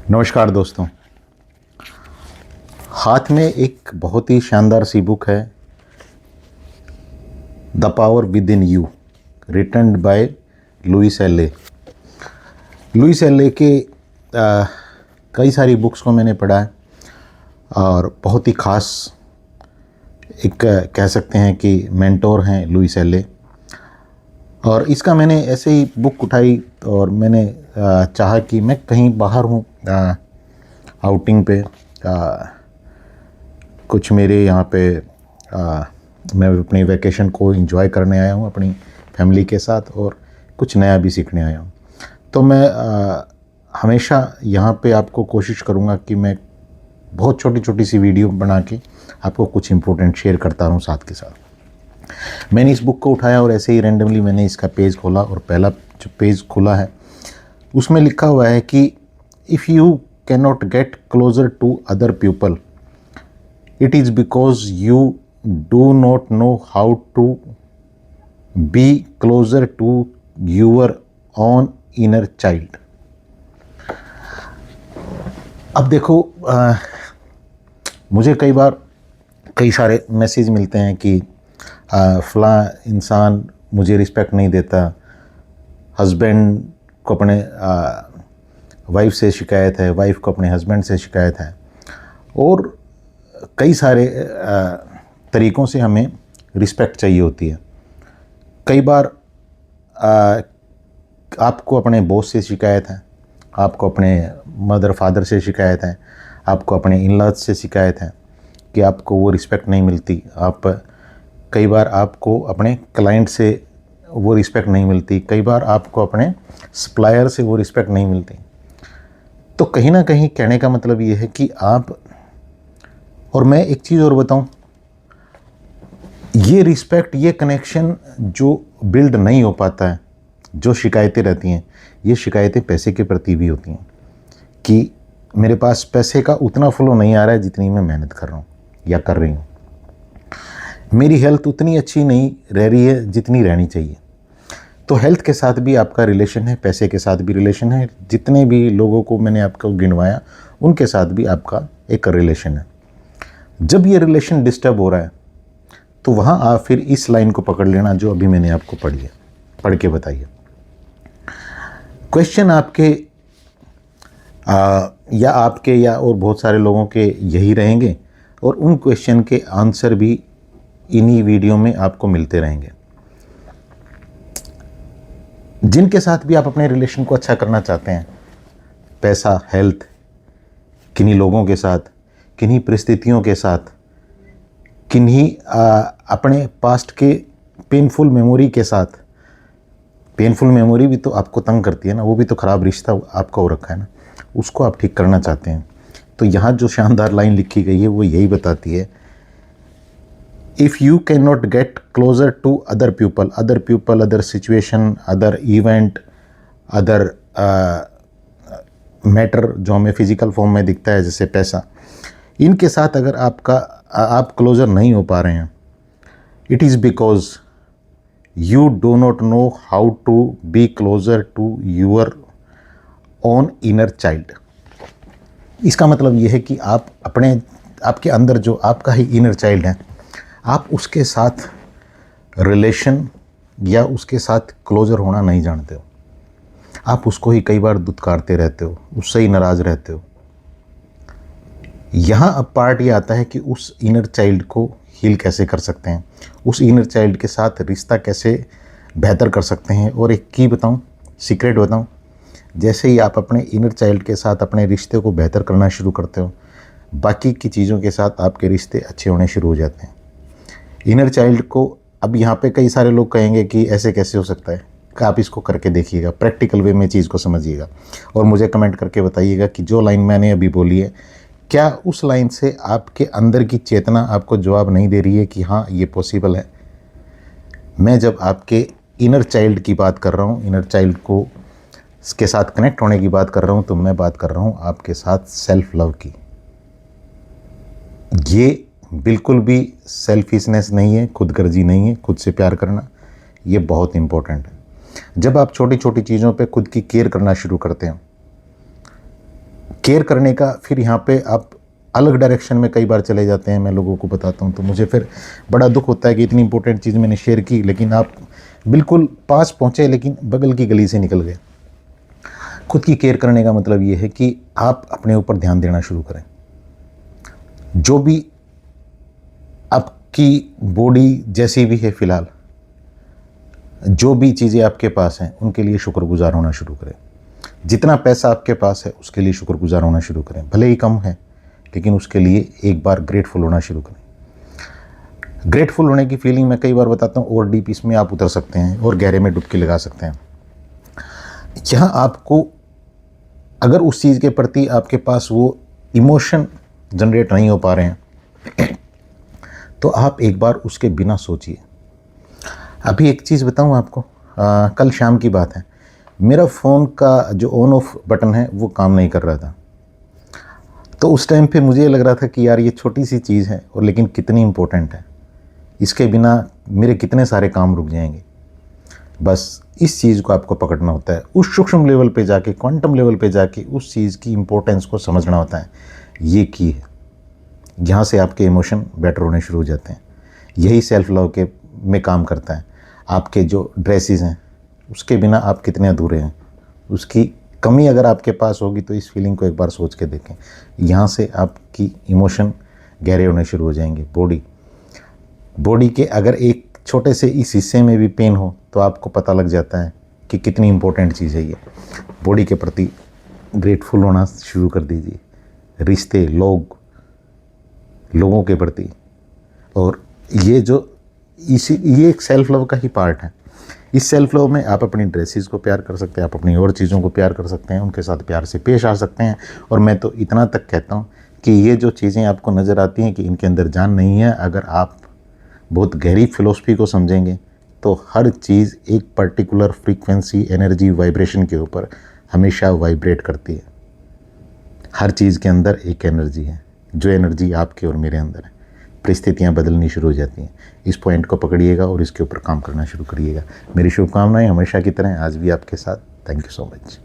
नमस्कार दोस्तों। हाथ में एक बहुत ही शानदार सी बुक है, the power within you, written by Louise L A. Louise L A के कई सारी बुक्स को मैंने पढ़ा है और बहुत ही ख़ास एक कह सकते हैं कि मेंटोर हैं लुइस एल ए। और इसका मैंने ऐसे ही बुक उठाई और मैंने चाहा कि मैं कहीं बाहर हूँ आउटिंग पे, कुछ मेरे यहाँ पे मैं अपनी वैकेशन को एंजॉय करने आया हूँ अपनी फैमिली के साथ और कुछ नया भी सीखने आया हूँ। तो मैं हमेशा यहाँ पे आपको कोशिश करूँगा कि मैं बहुत छोटी छोटी सी वीडियो बना के आपको कुछ इम्पोर्टेंट शेयर करता रहूँ साथ के साथ। मैंने इस बुक को उठाया और ऐसे ही रैंडमली मैंने इसका पेज खोला और पहला जो पेज खुला है उसमें लिखा हुआ है कि if you can not get closer to other people it is because you do not know how to be closer to your own inner child। अब देखो, मुझे कई बार कई सारे मैसेज मिलते हैं कि फ़लाँ इंसान मुझे रिस्पेक्ट नहीं देता, हस्बैंड को अपने वाइफ से शिकायत है, वाइफ को अपने हस्बैंड से शिकायत है, और कई सारे तरीक़ों से हमें रिस्पेक्ट चाहिए होती है। कई बार आपको अपने बॉस से शिकायत है, आपको अपने मदर फादर से शिकायत है, आपको अपने इन-लॉज़ से शिकायत है कि आपको वो रिस्पेक्ट नहीं मिलती। कई बार आपको अपने क्लाइंट से वो रिस्पेक्ट नहीं मिलती, कई बार आपको अपने सप्लायर से वो रिस्पेक्ट नहीं मिलती। तो कहीं ना कहीं कहने का मतलब ये है कि आप, और मैं एक चीज़ और बताऊं, ये रिस्पेक्ट, ये कनेक्शन जो बिल्ड नहीं हो पाता है, जो शिकायतें रहती हैं, ये शिकायतें पैसे के प्रति भी होती हैं कि मेरे पास पैसे का उतना फ्लो नहीं आ रहा है जितनी मैं मेहनत कर रहा हूँ या कर रही हूँ, मेरी हेल्थ उतनी अच्छी नहीं रह रही है जितनी रहनी चाहिए। तो हेल्थ के साथ भी आपका रिलेशन है, पैसे के साथ भी रिलेशन है, जितने भी लोगों को मैंने आपको गिनवाया उनके साथ भी आपका एक रिलेशन है। जब ये रिलेशन डिस्टर्ब हो रहा है तो वहाँ आप फिर इस लाइन को पकड़ लेना जो अभी मैंने आपको पढ़ी है, पढ़ के बताइए। क्वेश्चन आपके या आपके या और बहुत सारे लोगों के यही रहेंगे, और उन क्वेश्चन के आंसर भी इन्हीं वीडियो में आपको मिलते रहेंगे। जिनके साथ भी आप अपने रिलेशन को अच्छा करना चाहते हैं, पैसा, हेल्थ, किन्हीं लोगों के साथ, किन्हीं परिस्थितियों के साथ, किन्हीं अपने पास्ट के पेनफुल मेमोरी के साथ, पेनफुल मेमोरी भी तो आपको तंग करती है ना, वो भी तो ख़राब रिश्ता आपका हो रखा है ना, उसको आप ठीक करना चाहते हैं। तो यहाँ जो शानदार लाइन लिखी गई है वो यही बताती है, if you can not get closer to other people, other situation, other event, other matter जो हमें फिज़िकल फॉर्म में दिखता है जैसे पैसा, इनके साथ अगर आप क्लोज़र नहीं हो पा रहे हैं, it is because you do not know how to be closer to your own inner child. इसका मतलब ये है कि आप आपके अंदर जो आपका ही इनर चाइल्ड है, आप उसके साथ रिलेशन या उसके साथ क्लोज़र होना नहीं जानते हो। आप उसको ही कई बार दुत्कारते रहते हो, उससे ही नाराज़ रहते हो। यहाँ अब पार्ट ये आता है कि उस इनर चाइल्ड को हील कैसे कर सकते हैं, उस इनर चाइल्ड के साथ रिश्ता कैसे बेहतर कर सकते हैं। और एक की बताऊँ, सीक्रेट बताऊँ, जैसे ही आप अपने इनर चाइल्ड के साथ अपने रिश्ते को बेहतर करना शुरू करते हो, बाकी की चीज़ों के साथ आपके रिश्ते अच्छे होने शुरू हो जाते हैं। इनर चाइल्ड को, अब यहाँ पे कई सारे लोग कहेंगे कि ऐसे कैसे हो सकता है, कि आप इसको करके देखिएगा, प्रैक्टिकल वे में चीज़ को समझिएगा और मुझे कमेंट करके बताइएगा कि जो लाइन मैंने अभी बोली है, क्या उस लाइन से आपके अंदर की चेतना आपको जवाब नहीं दे रही है कि हाँ ये पॉसिबल है। मैं जब आपके इनर चाइल्ड की बात कर रहा हूँ, इनर चाइल्ड को के साथ कनेक्ट होने की बात कर रहा हूँ, तो मैं बात कर रहा हूँ आपके साथ सेल्फ लव की। ये बिल्कुल भी सेल्फिशनेस नहीं है, खुदगर्जी नहीं है, खुद से प्यार करना, ये बहुत इम्पोर्टेंट है। जब आप छोटी छोटी चीज़ों पे खुद की केयर करना शुरू करते हैं, केयर करने का फिर यहाँ पे आप अलग डायरेक्शन में कई बार चले जाते हैं, मैं लोगों को बताता हूँ तो मुझे फिर बड़ा दुख होता है कि इतनी इंपॉर्टेंट चीज़ मैंने शेयर की लेकिन आप बिल्कुल पास पहुँचे लेकिन बगल की गली से निकल गए। खुद की केयर करने का मतलब ये है कि आप अपने ऊपर ध्यान देना शुरू करें। जो भी आपकी बॉडी जैसी भी है फ़िलहाल, जो भी चीज़ें आपके पास हैं उनके लिए शुक्रगुजार होना शुरू करें। जितना पैसा आपके पास है उसके लिए शुक्रगुजार होना शुरू करें, भले ही कम है लेकिन उसके लिए एक बार ग्रेटफुल होना शुरू करें। ग्रेटफुल होने की फीलिंग मैं कई बार बताता हूँ और डीप इसमें आप उतर सकते हैं और गहरे में डुबकी लगा सकते हैं। यहाँ आपको अगर उस चीज़ के प्रति आपके पास वो इमोशन जनरेट नहीं हो पा रहे हैं तो आप एक बार उसके बिना सोचिए। अभी एक चीज़ बताऊँ आपको, कल शाम की बात है, मेरा फ़ोन का जो ऑन ऑफ बटन है वो काम नहीं कर रहा था। तो उस टाइम पे मुझे लग रहा था कि यार ये छोटी सी चीज़ है और लेकिन कितनी इम्पोर्टेंट है, इसके बिना मेरे कितने सारे काम रुक जाएंगे। बस इस चीज़ को आपको पकड़ना होता है, उस सूक्ष्म लेवल पे जाके, क्वांटम लेवल पे जाके उस चीज़ की इम्पोर्टेंस को समझना होता है। ये की है, यहाँ से आपके इमोशन बेटर होने शुरू हो जाते हैं। यही सेल्फ लव के में काम करता है। आपके जो ड्रेसेस हैं उसके बिना आप कितने अधूरे हैं, उसकी कमी अगर आपके पास होगी तो इस फीलिंग को एक बार सोच के देखें। यहाँ से आपकी इमोशन गहरे होने शुरू हो जाएंगे। बॉडी के अगर एक छोटे से इस हिस्से में भी पेन हो तो आपको पता लग जाता है कि कितनी इम्पोर्टेंट चीज़ है ये। बॉडी के प्रति ग्रेटफुल होना शुरू कर दीजिए, रिश्ते, लोगों के प्रति। और ये एक सेल्फ लव का ही पार्ट है। इस सेल्फ लव में आप अपनी ड्रेसेस को प्यार कर सकते हैं, आप अपनी और चीज़ों को प्यार कर सकते हैं, उनके साथ प्यार से पेश आ सकते हैं। और मैं तो इतना तक कहता हूँ कि ये जो चीज़ें आपको नज़र आती हैं कि इनके अंदर जान नहीं है, अगर आप बहुत गहरी फिलॉसफी को समझेंगे तो हर चीज़ एक पर्टिकुलर फ्रीक्वेंसी, एनर्जी, वाइब्रेशन के ऊपर हमेशा वाइब्रेट करती है। हर चीज़ के अंदर एक एनर्जी है, जो एनर्जी आपके और मेरे अंदर है। परिस्थितियाँ बदलनी शुरू हो जाती हैं। इस पॉइंट को पकड़िएगा और इसके ऊपर काम करना शुरू करिएगा। मेरी शुभकामनाएं हमेशा की तरह आज भी आपके साथ। Thank you so much.